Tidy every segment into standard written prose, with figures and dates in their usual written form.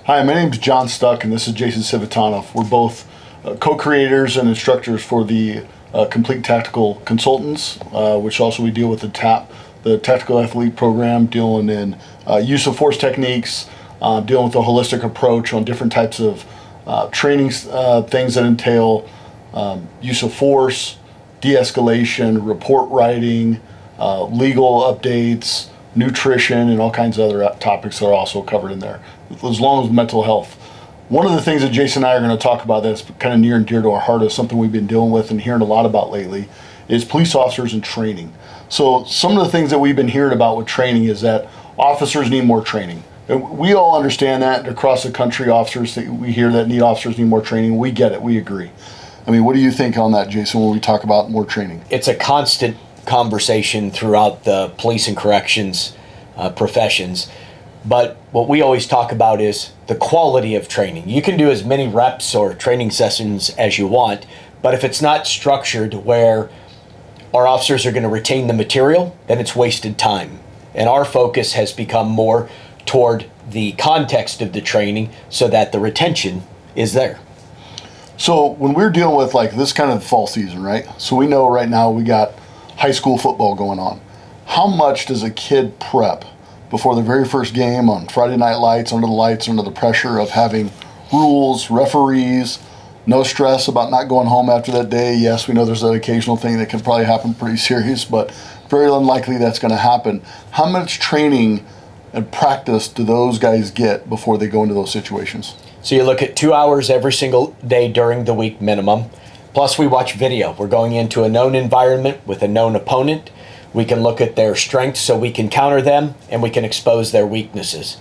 Hi, my name is John Stuck, and this is Jason Cvitanov. We're both co-creators and instructors for the Complete Tactical Consultants, which also we deal with the TAP, the Tactical Athlete Program, dealing in use of force techniques, dealing with a holistic approach on different types of training things that entail use of force, de-escalation, report writing, legal updates, nutrition, and all kinds of other topics that are also covered in there, as long as mental health. One of the things that Jason and I are going to talk about that's kind of near and dear to our heart is something we've been dealing with and hearing a lot about lately is police officers and training. So some of the things that we've been hearing about with training is that officers need more training. And we all understand that across the country, officers that we hear that need officers need more training. We get it. We agree. I mean, what do you think on that, Jason, when we talk about more training? It's a constant conversation throughout the police and corrections professions. But what we always talk about is the quality of training. You can do as many reps or training sessions as you want, but if it's not structured where our officers are going to retain the material, then it's wasted time. And our focus has become more toward the context of the training so that the retention is there. So when we're dealing with like this kind of fall season, right? So we know right now we got high school football going on. How much does a kid prep before the very first game on Friday Night Lights, under the pressure of having rules, referees, no stress about not going home after that day? Yes, we know there's that occasional thing that can probably happen pretty serious, but very unlikely that's going to happen. How much training and practice do those guys get before they go into those situations? So you look at 2 hours every single day during the week minimum. Plus we watch video. We're going into a known environment with a known opponent. We can look at their strengths so we can counter them and we can expose their weaknesses.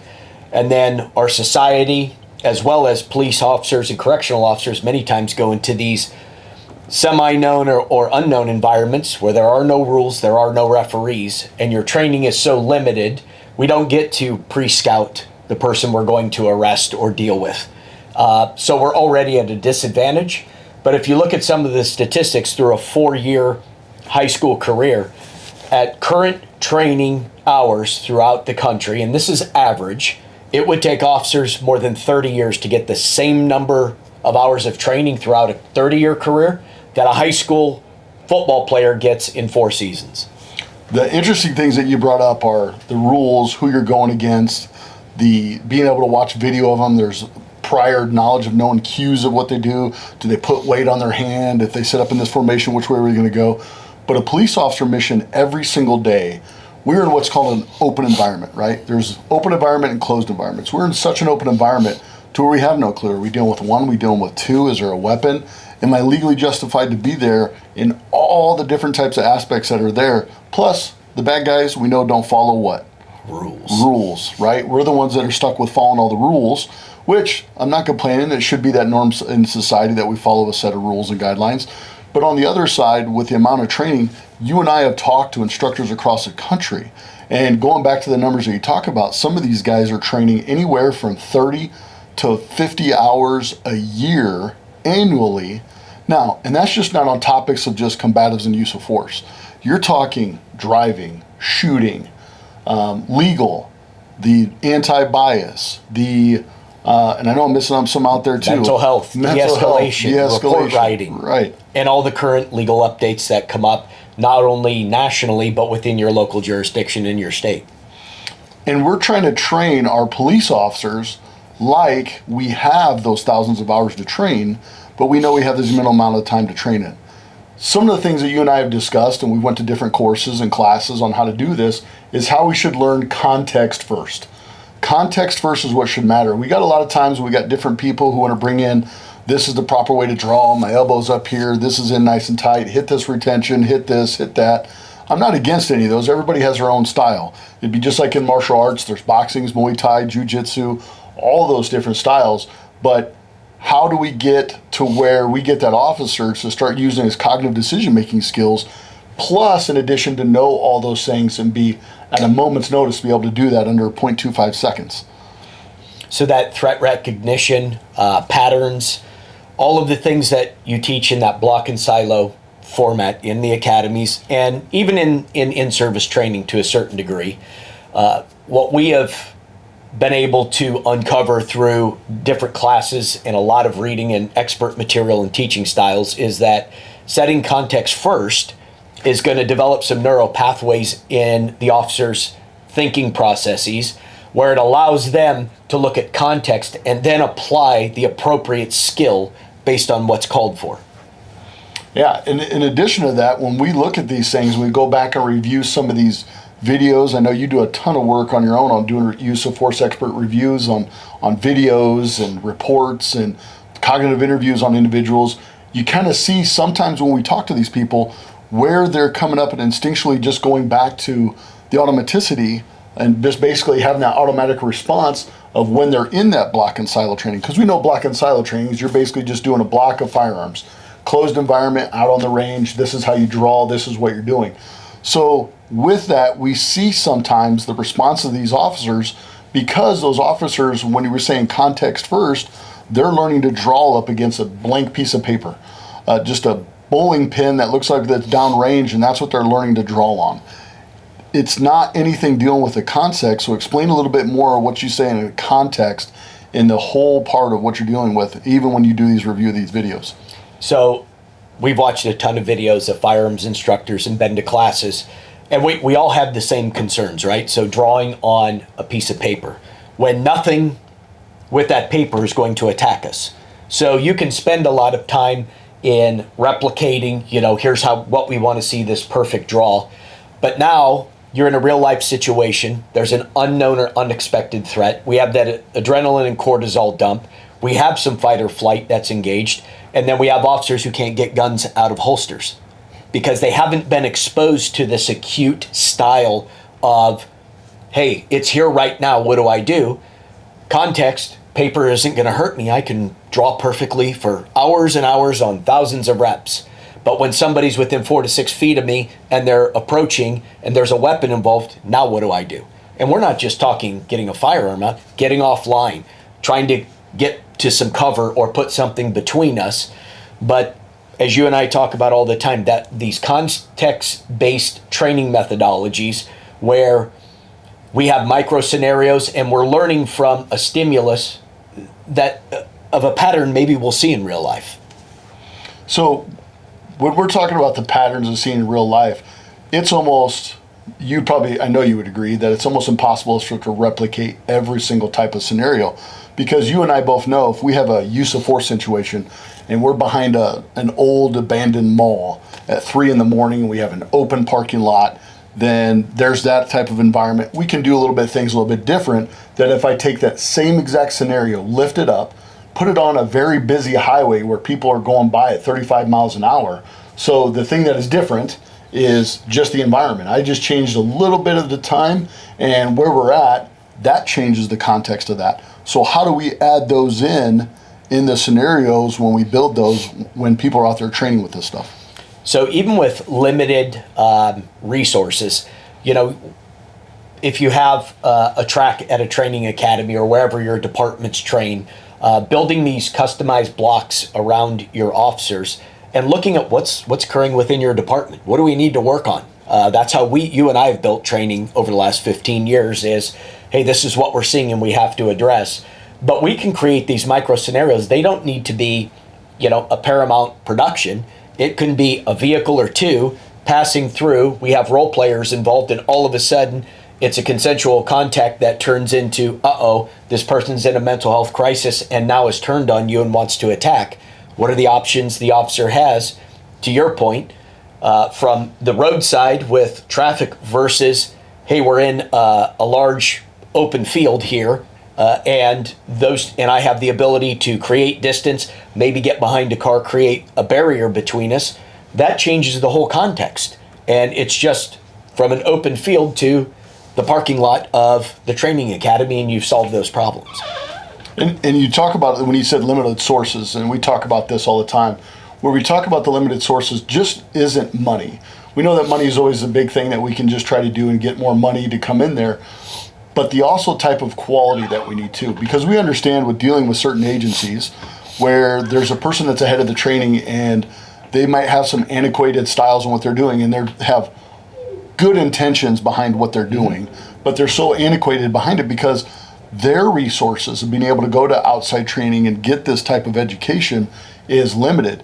And then our society, as well as police officers and correctional officers, many times go into these semi-known or unknown environments where there are no rules, there are no referees, and your training is so limited, we don't get to pre-scout the person we're going to arrest or deal with. So we're already at a disadvantage. But if you look at some of the statistics through a 4-year high school career, at current training hours throughout the country, and this is average, it would take officers more than 30 years to get the same number of hours of training throughout a 30-year career that a high school football player gets in 4 seasons. The interesting things that you brought up are the rules, who you're going against, the being able to watch video of them. There's prior knowledge of known cues of what they do. Do they put weight on their hand? If they set up in this formation, which way are we going to go? But a police officer mission every single day, we're in what's called an open environment, right? There's open environment and closed environments. We're in such an open environment to where we have no clue. Are we dealing with one? Are we dealing with two? Is there a weapon? Am I legally justified to be there in all the different types of aspects that are there? Plus, the bad guys we know don't follow what? Rules, right? We're the ones that are stuck with following all the rules, which I'm not complaining. It should be that norm in society that we follow a set of rules and guidelines. But on the other side, with the amount of training, you and I have talked to instructors across the country. And going back to the numbers that you talk about, some of these guys are training anywhere from 30 to 50 hours a year annually. Now, and that's just not on topics of just combatives and use of force. You're talking driving, shooting, legal, the anti-bias, the and I know I'm missing some out there too. Mental health, de-escalation, report writing, right, and all the current legal updates that come up, not only nationally but within your local jurisdiction in your state. And we're trying to train our police officers like we have those thousands of hours to train, but we know we have this minimal amount of time to train in. Some of the things that you and I have discussed, and we went to different courses and classes on how to do this, is how we should learn context first. Context first is what should matter. We got a lot of times we got different people who want to bring in, this is the proper way to draw, my elbow's up here, this is in nice and tight, hit this retention, hit this, hit that. I'm not against any of those. Everybody has their own style. It'd be just like in martial arts, there's boxing, Muay Thai, Jiu-Jitsu, all those different styles. But how do we get to where we get that officer to start using his cognitive decision-making skills, plus in addition to know all those things and be at a moment's notice to be able to do that under 0.25 seconds? So that threat recognition, patterns, all of the things that you teach in that block and silo format in the academies and even in service training to a certain degree. What we have been able to uncover through different classes and a lot of reading and expert material and teaching styles is that setting context first is going to develop some neural pathways in the officer's thinking processes where it allows them to look at context and then apply the appropriate skill based on what's called for. Yeah, and in addition to that, when we look at these things, we go back and review some of these videos. I know you do a ton of work on your own on doing use of force expert reviews on videos and reports and cognitive interviews on individuals. You kind of see sometimes when we talk to these people where they're coming up and instinctually just going back to the automaticity and just basically having that automatic response of when they're in that block and silo training. Because we know block and silo training is you're basically just doing a block of firearms. Closed environment, out on the range, this is how you draw, this is what you're doing. So with that, we see sometimes the response of these officers, because those officers, when you were saying context first, they're learning to draw up against a blank piece of paper. Just a bowling pin that looks like that's downrange, and that's what they're learning to draw on. It's not anything dealing with the context, so explain a little bit more of what you say in the context in the whole part of what you're dealing with, even when you do these review of these videos. So we've watched a ton of videos of firearms instructors and been to classes, and we all have the same concerns, right? So drawing on a piece of paper when nothing with that paper is going to attack us. So you can spend a lot of time in replicating, here's what we want to see, this perfect draw. But now you're in a real life situation. There's an unknown or unexpected threat. We have that adrenaline and cortisol dump. We have some fight or flight that's engaged. And then we have officers who can't get guns out of holsters because they haven't been exposed to this acute style of, hey, it's here right now, what do I do? Context, paper isn't going to hurt me. I can draw perfectly for hours and hours on thousands of reps. But when somebody's within 4 to 6 feet of me and they're approaching and there's a weapon involved, now what do I do? And we're not just talking getting a firearm out, getting offline, trying to get to some cover or put something between us. But as you and I talk about all the time, that these context-based training methodologies where we have micro scenarios and we're learning from a stimulus that of a pattern maybe we'll see in real life. So when we're talking about the patterns of seeing in real life, it's almost, I know you would agree that it's almost impossible to replicate every single type of scenario, because you and I both know if we have a use of force situation and we're behind an old abandoned mall at 3 a.m. and we have an open parking lot, then there's that type of environment. We can do a little bit of things a little bit different than if I take that same exact scenario, lift it up, put it on a very busy highway where people are going by at 35 miles an hour. So the thing that is different is just the environment. I just changed a little bit of the time, and where we're at, that changes the context of that. So how do we add those in the scenarios when we build those, when people are out there training with this stuff? So even with limited resources, if you have a track at a training academy or wherever your departments train, building these customized blocks around your officers and looking at what's occurring within your department. What do we need to work on? That's how you and I have built training over the last 15 years is, hey, this is what we're seeing and we have to address. But we can create these micro scenarios. They don't need to be, a paramount production. It can be a vehicle or two passing through. We have role players involved, and all of a sudden it's a consensual contact that turns into, this person's in a mental health crisis and now is turned on you and wants to attack. What are the options the officer has, to your point, from the roadside with traffic versus, hey, we're in a large open field here, and I have the ability to create distance, maybe get behind a car, create a barrier between us. That changes the whole context. And it's just from an open field to the parking lot of the training academy, and you've solved those problems. And you talk about it when you said limited sources, and we talk about this all the time, where we talk about the limited sources just isn't money. We know that money is always a big thing that we can just try to do and get more money to come in there, but the also type of quality that we need too, because we understand with dealing with certain agencies where there's a person that's ahead of the training and they might have some antiquated styles in what they're doing, and they have good intentions behind what they're doing, but they're so antiquated behind it because their resources of being able to go to outside training and get this type of education is limited.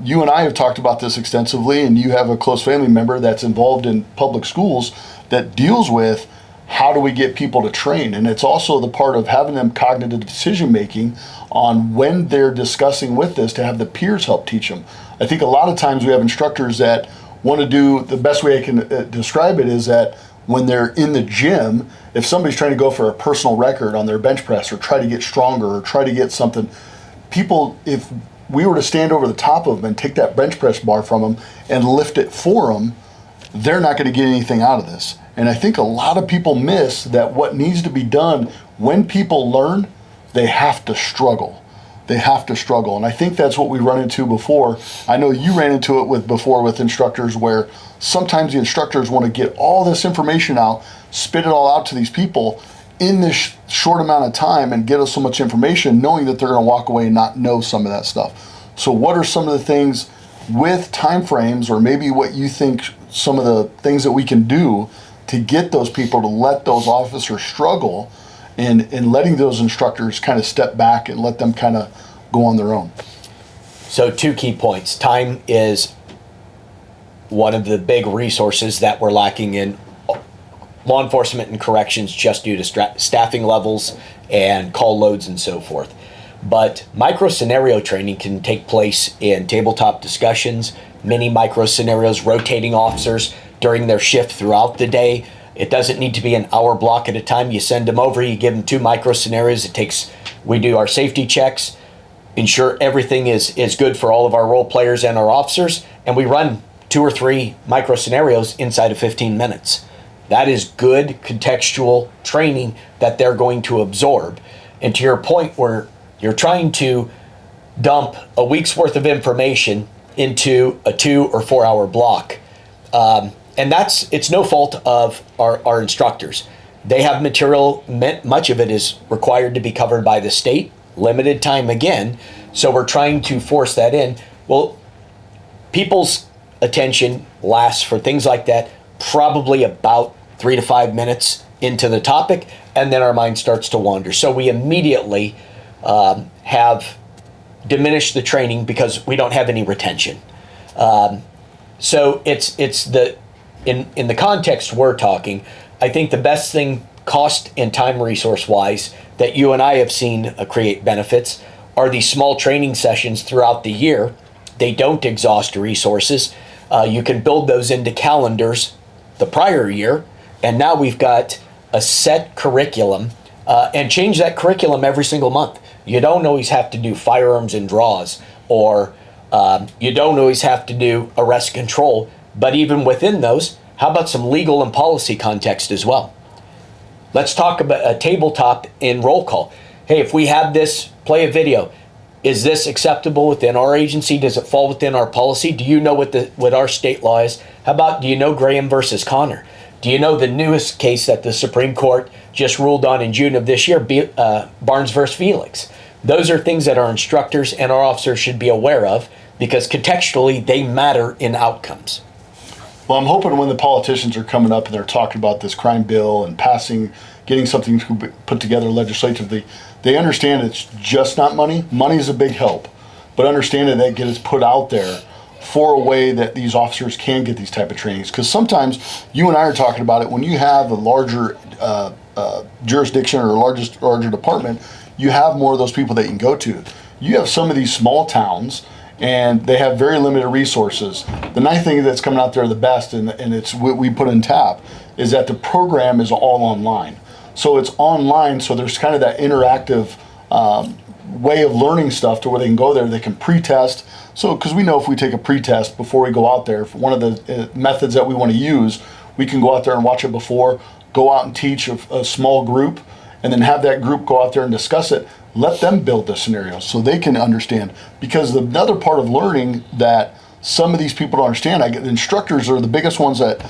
You and I have talked about this extensively, and you have a close family member that's involved in public schools that deals with how do we get people to train. And it's also the part of having them cognitive decision making on when they're discussing with this, to have the peers help teach them. I think a lot of times we have instructors that want to do, the best way I can describe it is that when they're in the gym, if somebody's trying to go for a personal record on their bench press or try to get stronger or try to get something, people, if we were to stand over the top of them and take that bench press bar from them and lift it for them, they're not going to get anything out of this. And I think a lot of people miss that what needs to be done when people learn, they have to struggle. They have to struggle. And I think that's what we run into before. I know you ran into it before with instructors, where sometimes the instructors want to get all this information out, spit it all out to these people in this short amount of time and get us so much information, knowing that they're going to walk away and not know some of that stuff. So what are some of the things with time frames, or maybe what you think some of the things that we can do to get those people to let those officers struggle, and letting those instructors kind of step back and let them kind of go on their own? So 2 key points. Time is one of the big resources that we're lacking in law enforcement and corrections, just due to staffing levels and call loads and so forth. But micro scenario training can take place in tabletop discussions, mini micro scenarios, rotating officers during their shift throughout the day. It doesn't need to be an hour block at a time. You send them over, you give them 2 micro scenarios. We do our safety checks, ensure everything is good for all of our role players and our officers, and we run 2 or 3 micro scenarios inside of 15 minutes. That is good contextual training that they're going to absorb. And to your point, where you're trying to dump a week's worth of information into a 2 or 4 hour block. And it's no fault of our instructors. They have material, much of it is required to be covered by the state, limited time again, so we're trying to force that in. Well, people's attention lasts for things like that probably about 3 to 5 minutes into the topic, and then our mind starts to wander. So we immediately have diminished the training because we don't have any retention. So it's in the context we're talking, I think the best thing, cost and time resource wise, that you and I have seen create benefits are these small training sessions throughout the year. They don't exhaust resources. You can build those into calendars the prior year, and now we've got a set curriculum, and change that curriculum every single month. You don't always have to do firearms and draws, or you don't always have to do arrest control, but even within those, how about some legal and policy context as well? Let's talk about a tabletop in roll call. Hey, if we have this, play a video. Is this acceptable within our agency? Does it fall within our policy? Do you know what our state law is? How about, do you know Graham versus Connor? Do you know the newest case that the Supreme Court just ruled on in June of this year, Barnes versus Felix? Those are things that our instructors and our officers should be aware of, because contextually they matter in outcomes. Well, I'm hoping when the politicians are coming up and they're talking about this crime bill and getting something put together legislatively, they understand it's just not money. Money is a big help, but understand that gets put out there for a way that these officers can get these type of trainings. Because sometimes you and I are talking about it, when you have a larger jurisdiction or a larger department, you have more of those people that you can go to. You have some of these small towns, and they have very limited resources. The nice thing that's coming out there the best, and it's what we put in TAP, is that the program is all online. So it's online, so there's kind of that interactive way of learning stuff to where they can go there, they can pre-test. So, because we know if we take a pre-test before we go out there, one of the methods that we want to use, we can go out there and watch it before, go out and teach a small group, and then have that group go out there and discuss it. Let them build the scenarios so they can understand. Because the other part of learning that some of these people don't understand, the instructors are the biggest ones that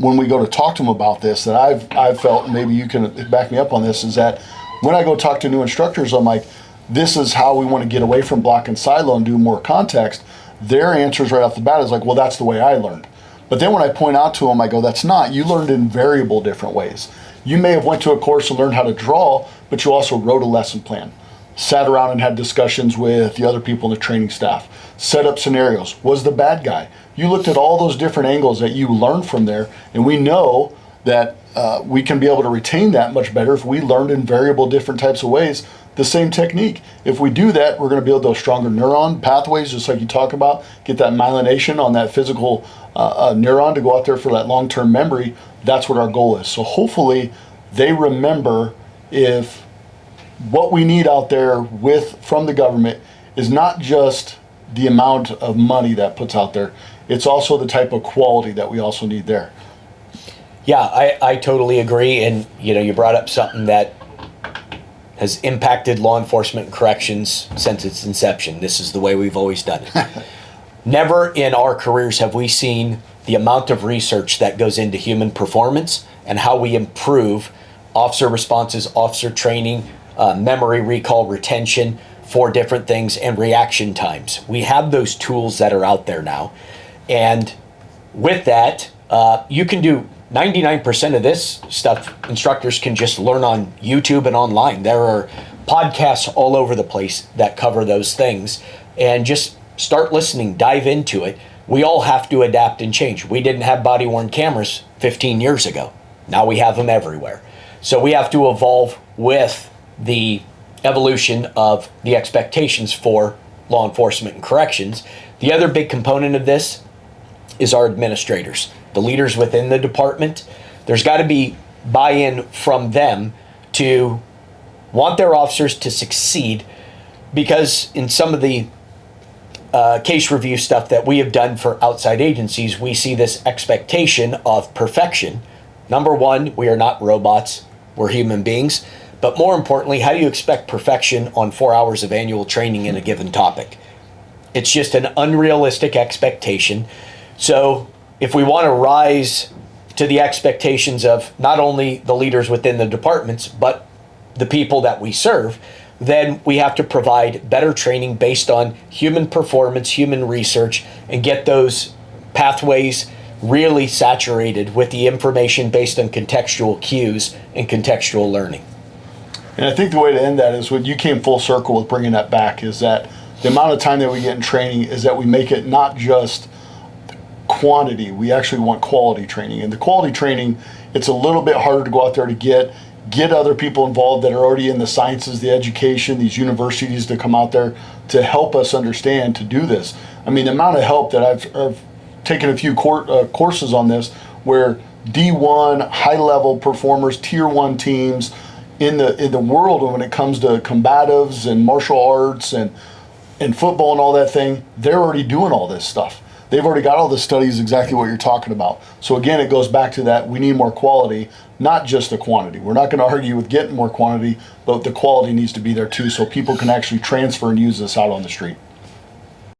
when we go to talk to them about this, that I've felt, and maybe you can back me up on this, is that when I go talk to new instructors, I'm like, this is how we want to get away from block and silo and do more context. Their answers right off the bat is like, well, that's the way I learned. But then when I point out to them, I go, that's not. You learned in variable different ways. You may have went to a course and learned how to draw, but you also wrote a lesson plan. Sat around and had discussions with the other people in the training staff. Set up scenarios. Was the bad guy. You looked at all those different angles that you learned from there, and we know that we can be able to retain that much better if we learned in variable different types of ways the same technique. If we do that, we're going to build those stronger neuron pathways, just like you talk about, get that myelination on that physical neuron to go out there for that long-term memory. That's what our goal is. So hopefully they remember if what we need out there from the government is not just the amount of money that puts out there, it's also the type of quality that we also need there. Yeah, I totally agree. And, you brought up something that has impacted law enforcement and corrections since its inception. This is the way we've always done it. Never in our careers have we seen the amount of research that goes into human performance and how we improve officer responses, officer training, memory, recall, retention for different things, and reaction times. We have those tools that are out there now. And with that, you can do 99% of this stuff. Instructors can just learn on YouTube and online. There are podcasts all over the place that cover those things, and just start listening, dive into it. We all have to adapt and change. We didn't have body-worn cameras 15 years ago. Now we have them everywhere. So we have to evolve with the evolution of the expectations for law enforcement and corrections. The other big component of this is our administrators, the leaders within the department. There's got to be buy-in from them to want their officers to succeed, because in some of the case review stuff that we have done for outside agencies, we see this expectation of perfection. Number one, we are not robots, we're human beings. But more importantly, how do you expect perfection on 4 hours of annual training in a given topic? It's just an unrealistic expectation. So if we want to rise to the expectations of not only the leaders within the departments, but the people that we serve, then we have to provide better training based on human performance, human research, and get those pathways really saturated with the information based on contextual cues and contextual learning. And I think the way to end that is when you came full circle with bringing that back, is that the amount of time that we get in training is that we make it not just quantity, we actually want quality training. And the quality training, it's a little bit harder to go out there to get other people involved that are already in the sciences, the education, these universities to come out there to help us understand to do this. I mean, the amount of help that I've taken a few courses on this, where D1 high-level performers, tier 1 teams in the world, when it comes to combatives and martial arts and football and all that thing, they're already doing all this stuff. They've already got all the studies exactly what you're talking about. So again, it goes back to that we need more quality, not just the quantity. We're not going to argue with getting more quantity, but the quality needs to be there too, so people can actually transfer and use this out on the street.